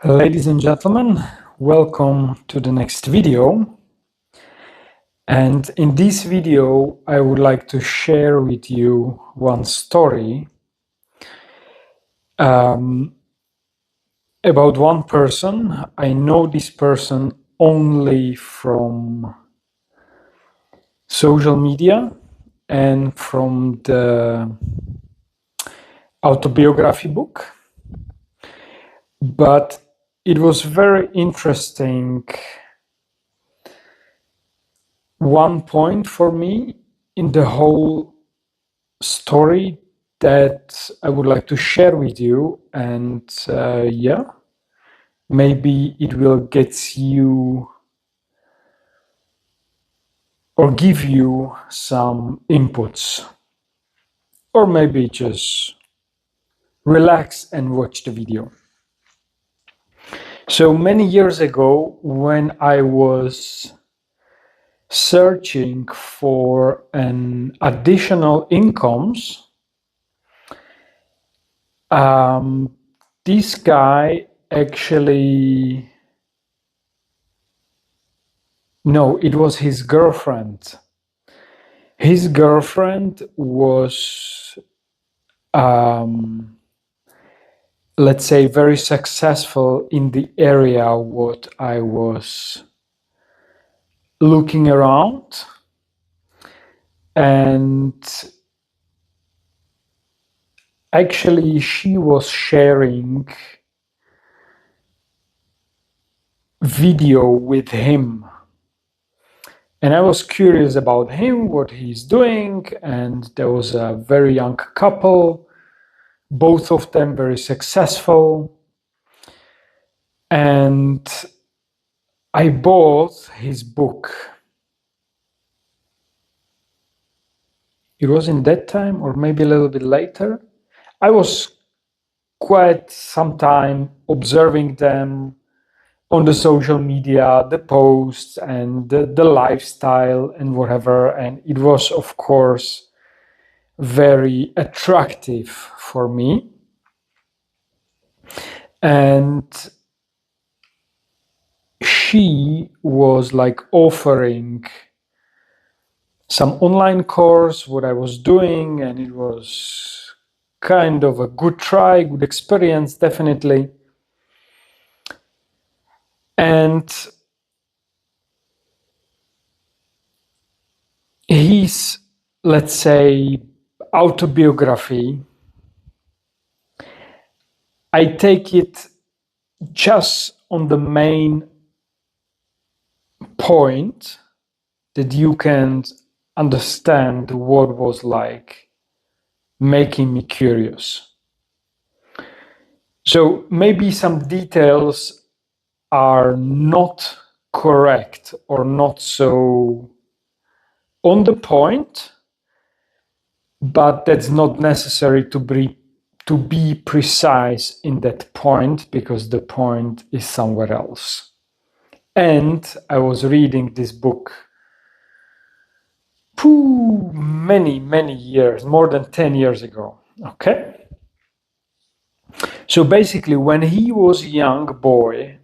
Ladies and gentlemen, welcome to the next video. And in this video, I would like to share with you one story about one person. I know this person only from social media and from the autobiography book, but it was very interesting one point for me in the whole story that I would like to share with you, and maybe it will get you or give you some inputs, or maybe just relax and watch the video. So many years ago, when I was searching for an additional incomes, this guy actually, no, it was his girlfriend. His girlfriend was, let's say, very successful in the area what I was looking around. And actually, she was sharing video with him. And I was curious about him, what he's doing. And there was a very young couple, both of them very successful. And I bought his book. It was in that time, or maybe a little bit later. I was quite some time observing them on the social media, the posts and the lifestyle and whatever. And it was, of course, very attractive for me. And she was like offering some online course, what I was doing, and it was kind of a good try, good experience, definitely. And his, let's say, autobiography, I take it just on the main point that you can understand what was like making me curious. So maybe some details are not correct or not so on the point, but that's not necessary to be precise in that point, because the point is somewhere else. And I was reading this book many years, more than 10 years ago. Okay. So basically, when he was a young boy,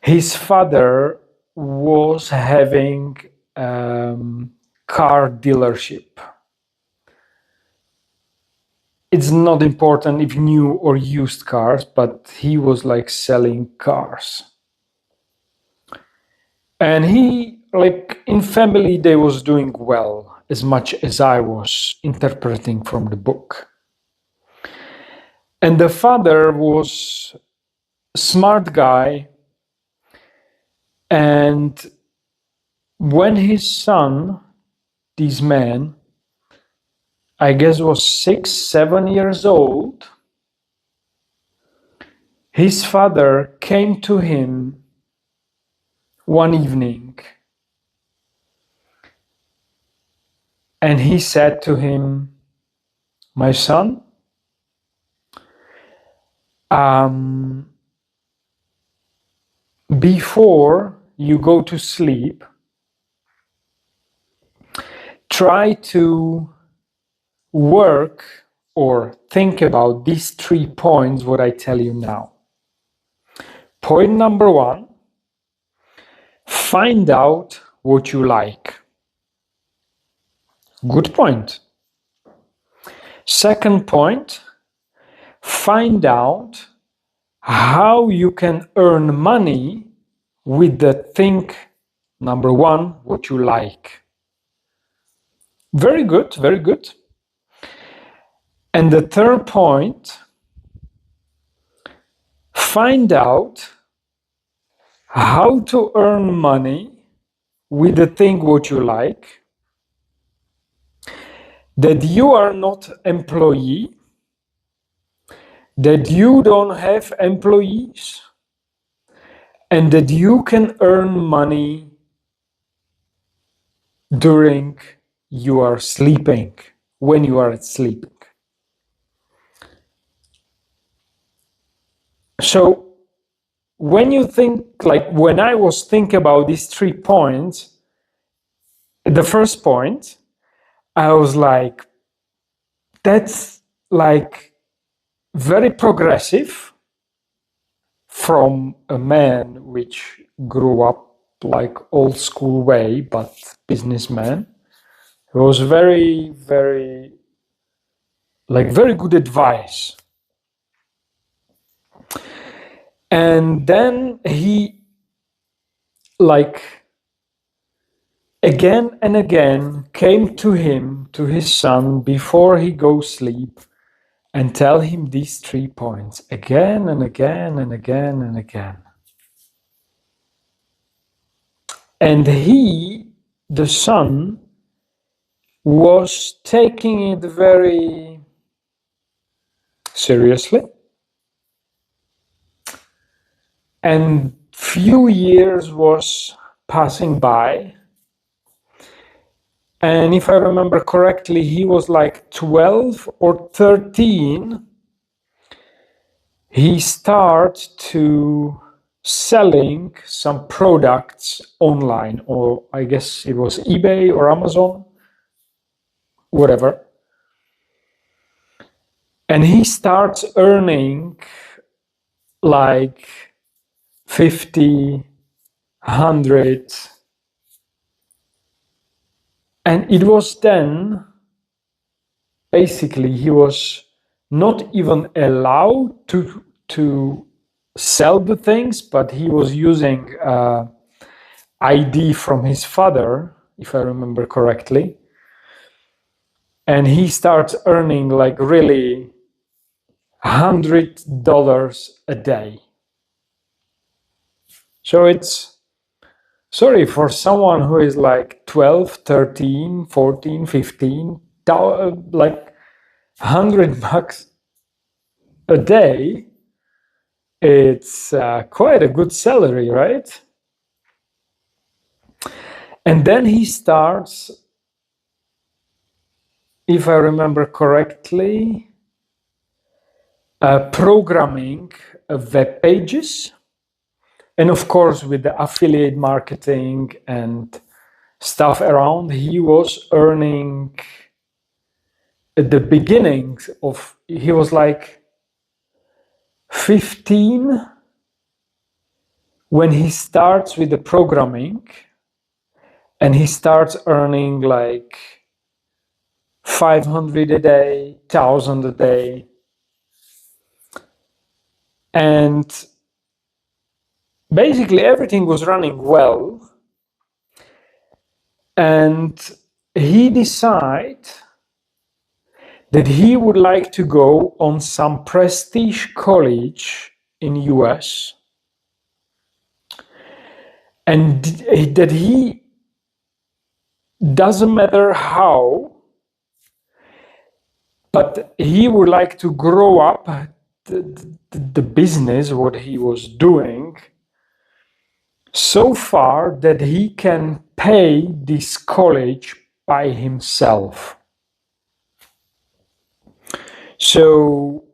his father was having car dealership. It's not important if new or used cars, but he was like selling cars. And he, like in family, they was doing well, as much as I was interpreting from the book. And the father was a smart guy. And when his son, this man, I guess was 6, 7 years old, his father came to him one evening and he said to him, "My son, before you go to sleep, try to work or think about these 3 points, what I tell you now. point number one, find out what you like. Good point. Second point, find out how you can earn money with the thing, number one, what you like. Very good, very good. And the third point, find out how to earn money with the thing what you like, that you are not employee, that you don't have employees, and that you can earn money during you are sleeping, when you are sleeping. So when you think, like when I was thinking about these 3 points, the first point, I was like, that's like very progressive from a man which grew up like old school way, but businessman. It was very, very, like very good advice. And then he like again and again came to him, to his son, before he goes sleep, and tell him these 3 points again and again and again and again. And he, the son, was taking it very seriously. And few years was passing by. And if I remember correctly, he was like 12 or 13. He started to selling some products online, or I guess it was eBay or Amazon, whatever. And he starts earning like 50, 100. And it was then, basically, he was not even allowed to sell the things, but he was using ID from his father, if I remember correctly. And he starts earning like really $100 a day. So it's, sorry, for someone who is like 12, 13, 14, 15, like $100 a day, it's quite a good salary, right? And then he starts, if I remember correctly, programming web pages. And of course, with the affiliate marketing and stuff around, he was earning at the beginning of, he was like 15 when he starts with the programming, and he starts earning like 500 a day, 1,000 a day. And basically everything was running well. And he decided that he would like to go on some prestige college in US, and that he doesn't matter how, but he would like to grow up the business, what he was doing, so far that he can pay this college by himself. So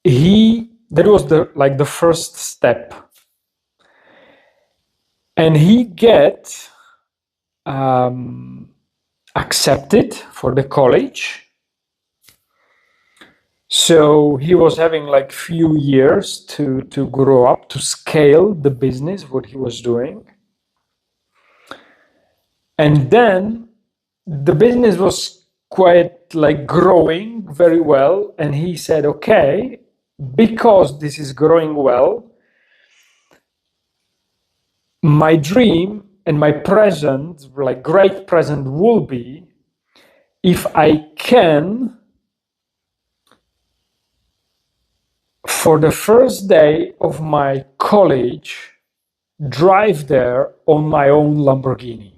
that was the first step. And he get accepted for the college. So he was having like few years to grow up, to scale the business, what he was doing. And then the business was quite like growing very well. And he said, okay, because this is growing well, my dream and my present, like great present, will be if I can, for the first day of my college, drive there on my own Lamborghini.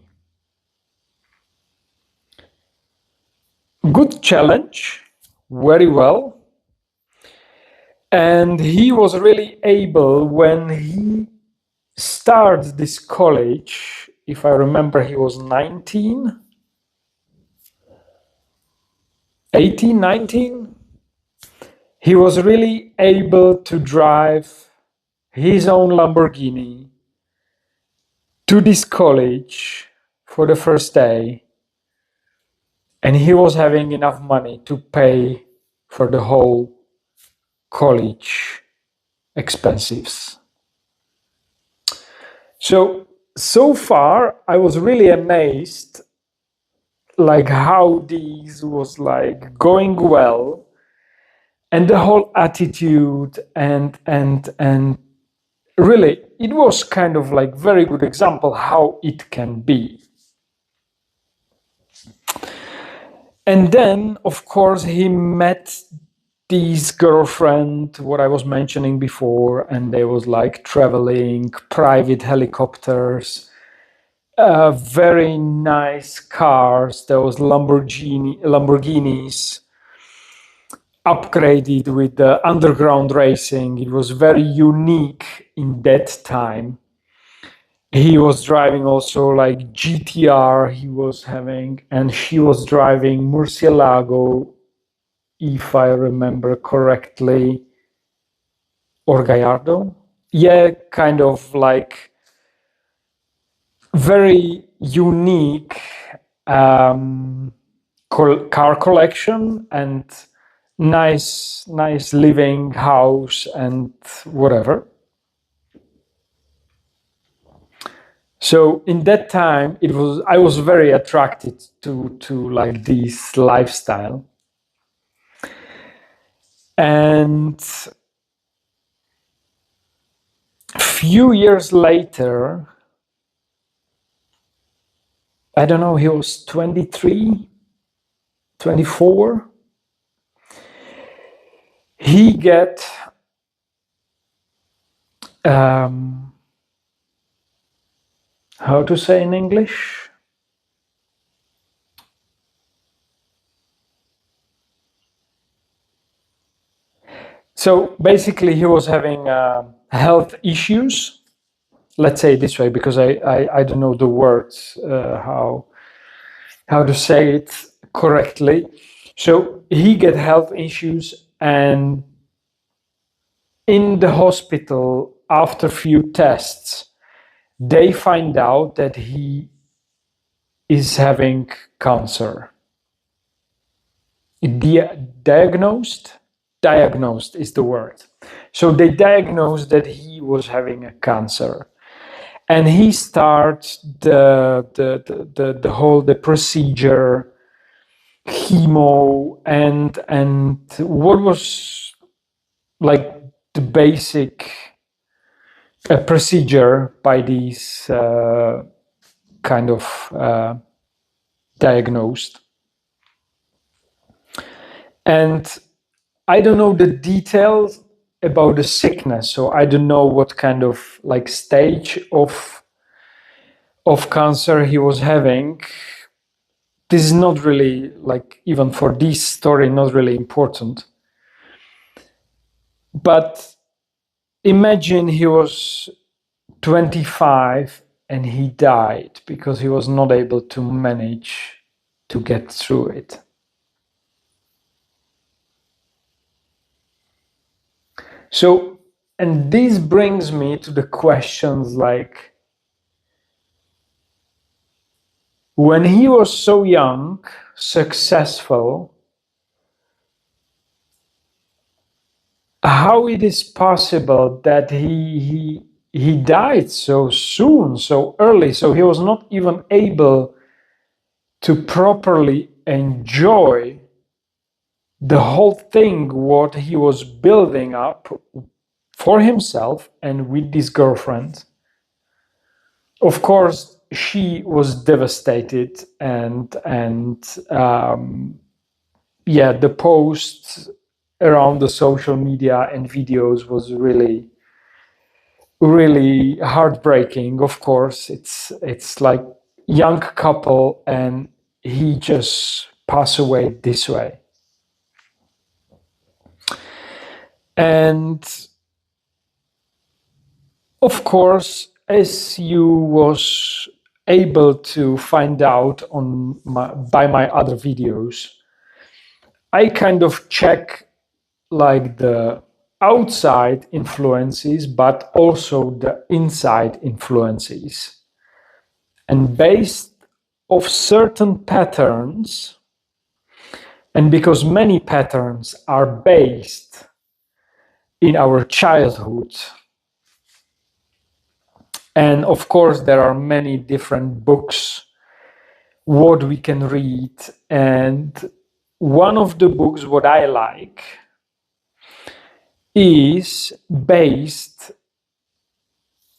Good challenge, very well. And he was really able, when he started this college, if I remember, he was 19, 18, 19. He was really able to drive his own Lamborghini to this college for the first day. And he was having enough money to pay for the whole college expenses. So far, I was really amazed, like how this was like going well, and the whole attitude, and really, it was kind of like very good example how it can be. And then, of course, he met this girlfriend, what I was mentioning before, and they was like traveling, private helicopters, very nice cars. There was Lamborghinis, upgraded with the underground racing. It was very unique in that time. He was driving also like GTR he was having, and she was driving Murcielago, if I remember correctly, or Gallardo. Yeah, kind of like very unique car collection, and nice living house and whatever. So in that time, I was very attracted to like this lifestyle. And a few years later, I don't know, he was 23, 24. He get how to say in English? So basically, he was having health issues. Let's say it this way, because I don't know the words, how to say it correctly. So he get health issues, and in the hospital, after few tests, they find out that he is having cancer. Diagnosed is the word. So they diagnosed that he was having a cancer, and he starts the whole procedure, chemo, and what was like the basic procedure by these kind of diagnosed. And I don't know the details about the sickness, so I don't know what kind of like stage of cancer he was having. This is not really, like, even for this story, not really important. But imagine he was 25 and he died because he was not able to manage to get through it. So, and this brings me to the questions like, when he was so young, successful, how it is possible that he died so soon, so early, so he was not even able to properly enjoy the whole thing what he was building up for himself and with this girlfriend. Of course, she was devastated, and yeah, the posts around the social media and videos was really, really heartbreaking. Of course, it's like young couple, and he just passed away this way. And of course, as you was able to find out on by my other videos, I kind of check like the outside influences, but also the inside influences. And based of certain patterns, and because many patterns are based in our childhood, and of course there are many different books what we can read, and one of the books what I like is based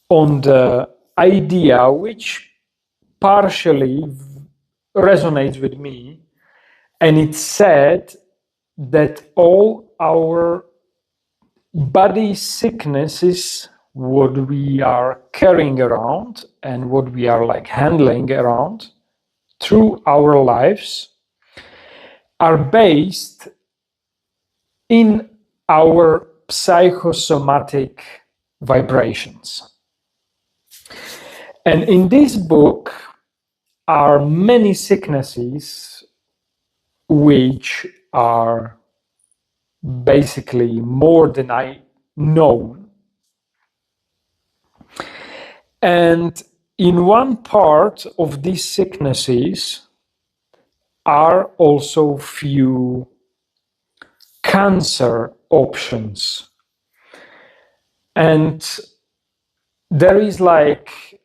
on the idea which partially resonates with me, and it said that all our body sicknesses what we are carrying around and what we are like handling around through our lives are based in our psychosomatic vibrations. And in this book are many sicknesses which are basically more than I know. And in one part of these sicknesses are also few cancer options. And there is like,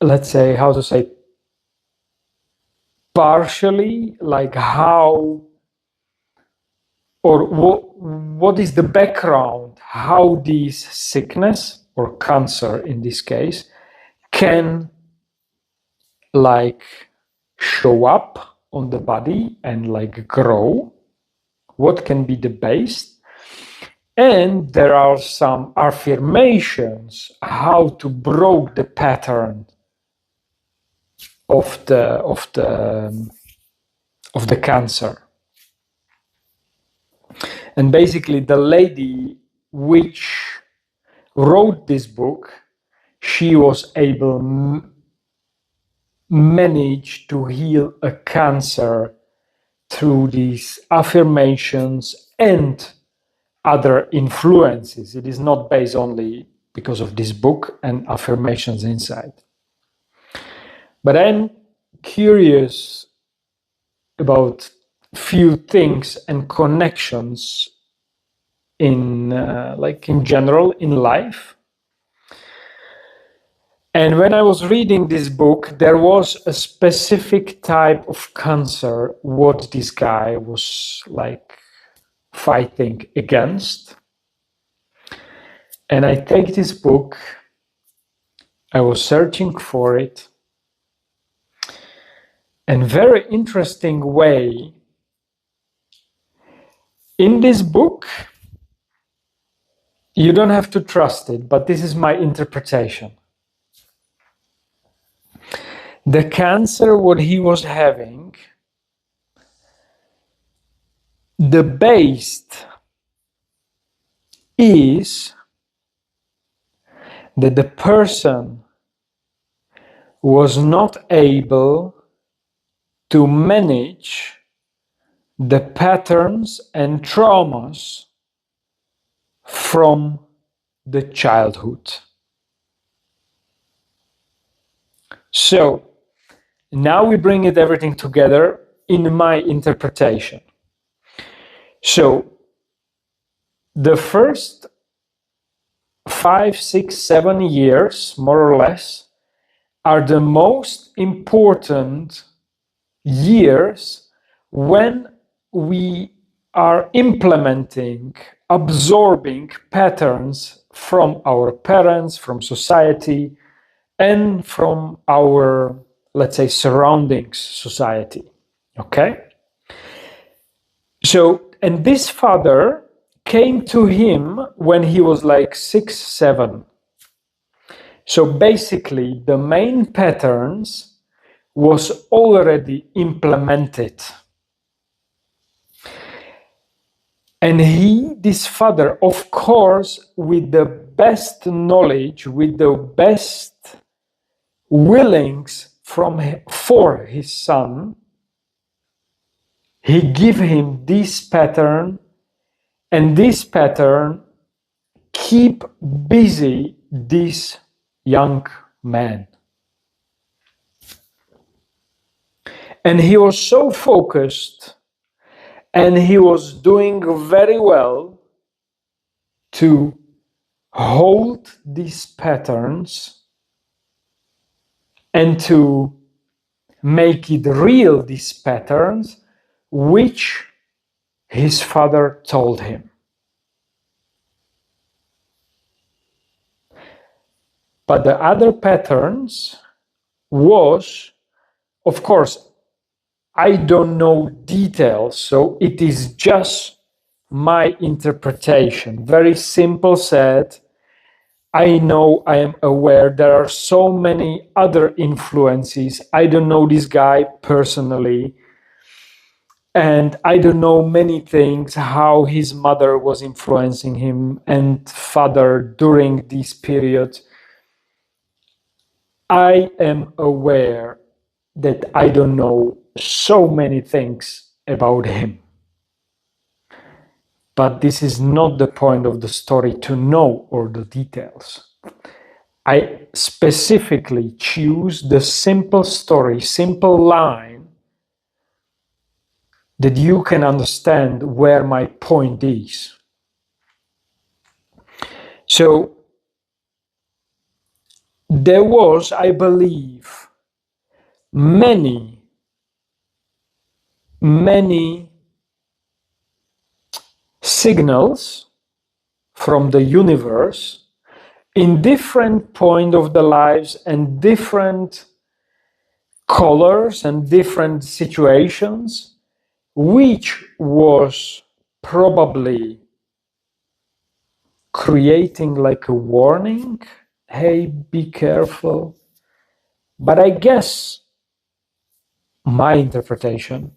let's say, how to say, partially like how or what is the background, how this sickness or cancer in this case can like show up on the body and like grow, what can be the base. And there are some affirmations how to break the pattern of the cancer. And basically the lady which wrote this book, she was able manage to heal a cancer through these affirmations and other influences. It is not based only because of this book and affirmations inside. But I'm curious about few things and connections in like in general in life. And when I was reading this book, there was a specific type of cancer what this guy was like fighting against. And I take this book, I was searching for it, and very interesting way, in this book, you don't have to trust it, but this is my interpretation. The cancer what he was having, the base is that the person was not able to manage the patterns and traumas from the childhood. So now we bring it everything together in my interpretation. So the first 5, 6, 7 years, more or less, are the most important years when we are implementing, absorbing patterns from our parents, from society, and from our, let's say, surroundings society. Okay? So, and this father came to him when he was like 6, 7. So basically, the main patterns was already implemented. And this father, of course, with the best knowledge, with the best willings for his son, he give him this pattern, and this pattern keep busy this young man. And he was so focused, and he was doing very well to hold these patterns and to make it real, these patterns, which his father told him. But the other patterns was, of course, I don't know details, so it is just my interpretation. Very simple said, I know, I am aware there are so many other influences. I don't know this guy personally, and I don't know many things, how his mother was influencing him and father during this period. I am aware that I don't know so many things about him. But this is not the point of the story to know all the details. I specifically choose the simple story, simple line that you can understand where my point is. So there was, I believe, many signals from the universe in different point of the lives and different colors and different situations, which was probably creating like a warning, hey, be careful. But I guess my interpretation,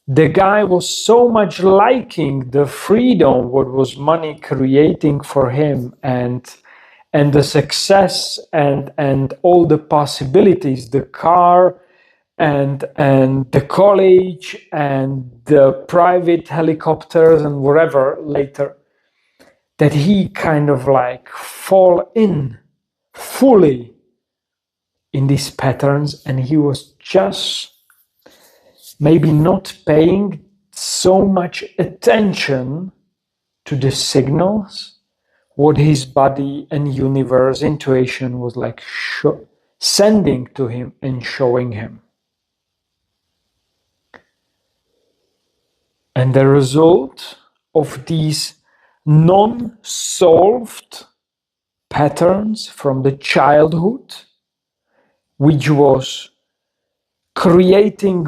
the guy was so much liking the freedom what was money creating for him, and the success and all the possibilities, the car and the college and the private helicopters and whatever later, that he kind of like fall in fully in these patterns, and he was just maybe not paying so much attention to the signals, what his body and universe intuition was like sending to him and showing him. And the result of these non-solved patterns from the childhood, which was creating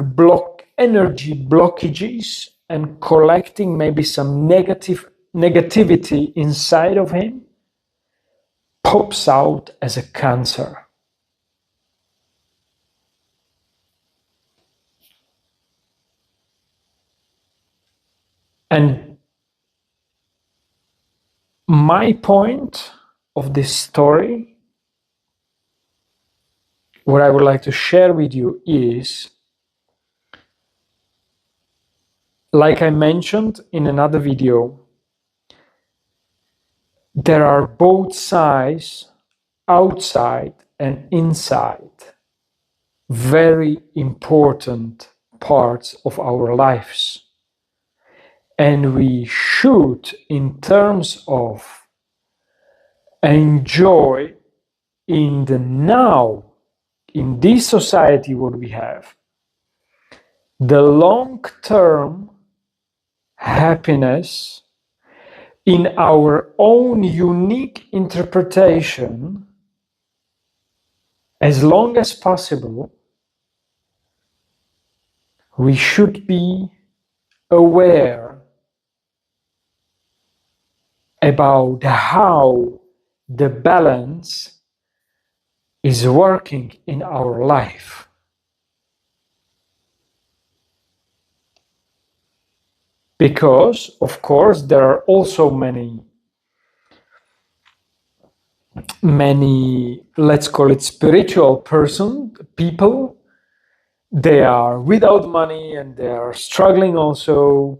energy blockages and collecting maybe some negativity inside of him, pops out as a cancer. And my point of this story, what I would like to share with you is, like I mentioned in another video, there are both sides, outside and inside, very important parts of our lives. And we should, in terms of enjoy in the now, in this society, what we have, the long-term happiness in our own unique interpretation, as long as possible, we should be aware about how the balance is working in our life. Because, of course, there are also many, let's call it spiritual people. They are without money and they are struggling also,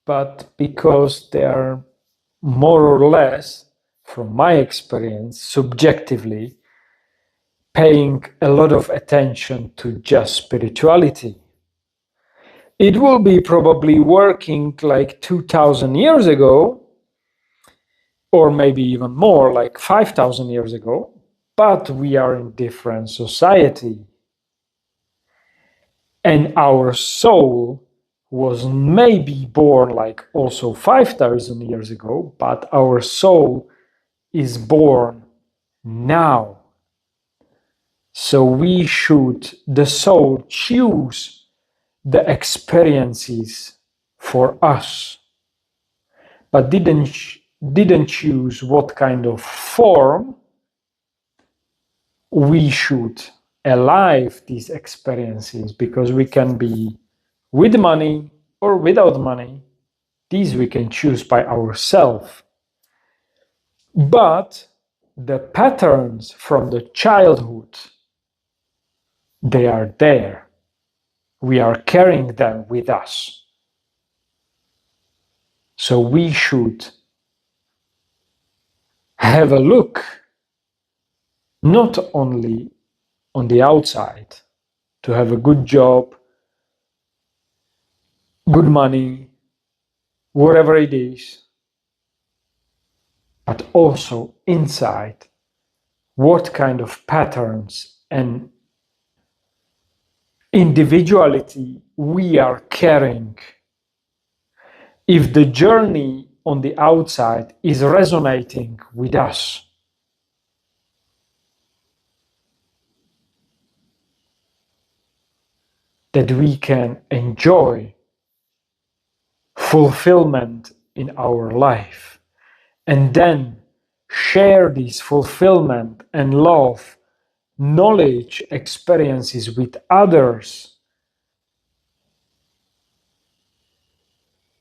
but because they are more or less, from my experience, subjectively, paying a lot of attention to just spirituality. It will be probably working like 2000 years ago, or maybe even more, like 5000 years ago, but we are in different society. And our soul was maybe born like also 5000 years ago, but our soul is born now. So we should, the soul, choose the experiences for us, but didn't choose what kind of form we should alive these experiences, because we can be with money or without money. These we can choose by ourselves. But the patterns from the childhood, they are there. We are carrying them with us. So we should have a look not only on the outside, to have a good job, good money, whatever it is, but also inside, what kind of patterns and individuality we are carrying. If the journey on the outside is resonating with us, that we can enjoy fulfillment in our life, and then share this fulfillment and love, knowledge, experiences with others.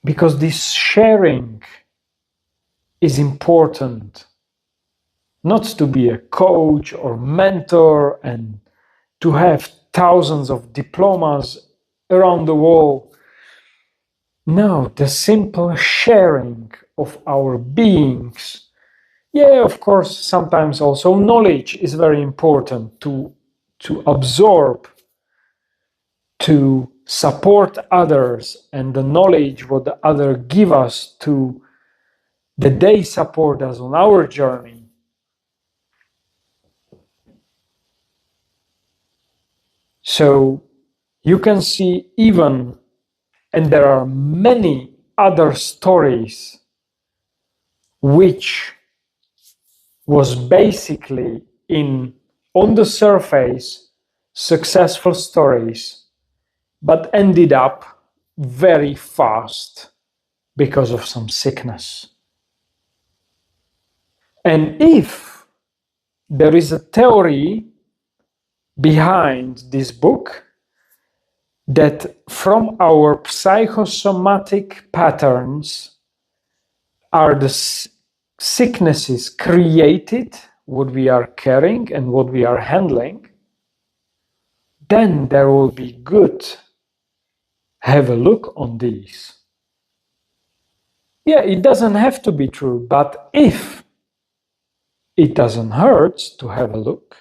Because this sharing is important, not to be a coach or mentor and to have thousands of diplomas around the world. No, the simple sharing of our beings. Yeah, of course, sometimes also knowledge is very important to absorb, to support others, and the knowledge what the other give us to that they support us on our journey. So you can see even, and there are many other stories which was basically on the surface successful stories, but ended up very fast because of some sickness. And if there is a theory behind this book, that from our psychosomatic patterns are the sicknesses created, what we are carrying and what we are handling, then there will be good. Have a look on these. Yeah, it doesn't have to be true, but if it doesn't hurt to have a look,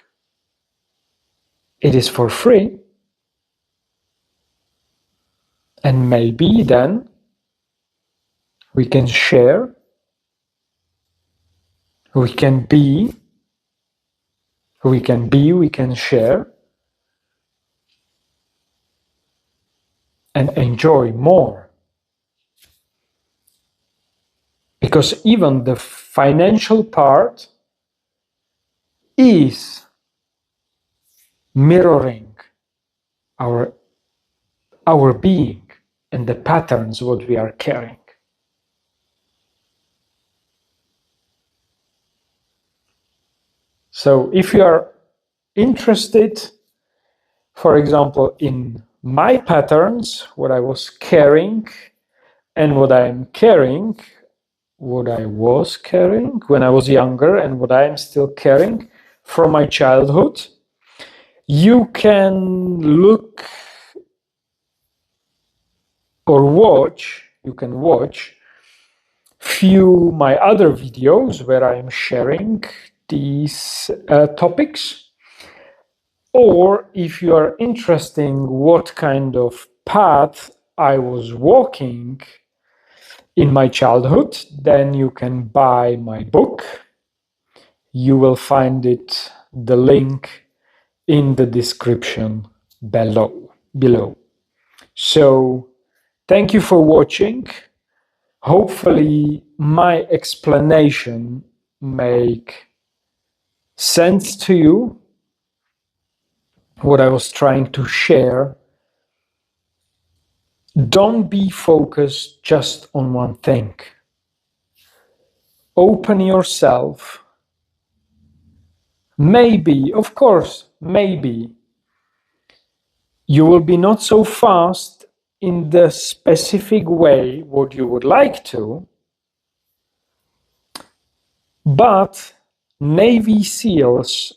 it is for free, and maybe then we can share, we can share, and enjoy more. Because even the financial part is mirroring our being and the patterns what we are carrying. So if you are interested, for example, in my patterns, what I was carrying and what I am carrying, what I was carrying when I was younger and what I am still carrying from my childhood, you can look or watch, few my other videos where I am sharing these topics. Or if you are interested in what kind of path I was walking in my childhood, then you can buy my book. You will find the link in the description below. So thank you for watching. Hopefully my explanation make sense to you, what I was trying to share. Don't be focused just on one thing. Open yourself. Maybe, of course, maybe you will be not so fast in the specific way what you would like to, but Navy SEALs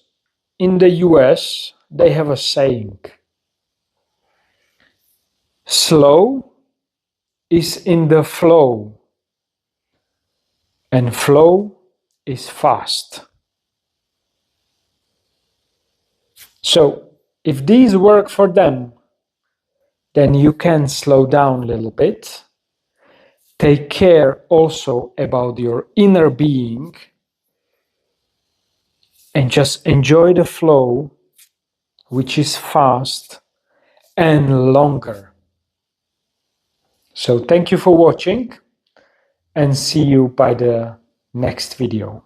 in the US, they have a saying: slow is in the flow, and flow is fast. So if these work for them, then you can slow down a little bit. Take care also about your inner being and just enjoy the flow, which is fast and longer. So thank you for watching and see you by the next video.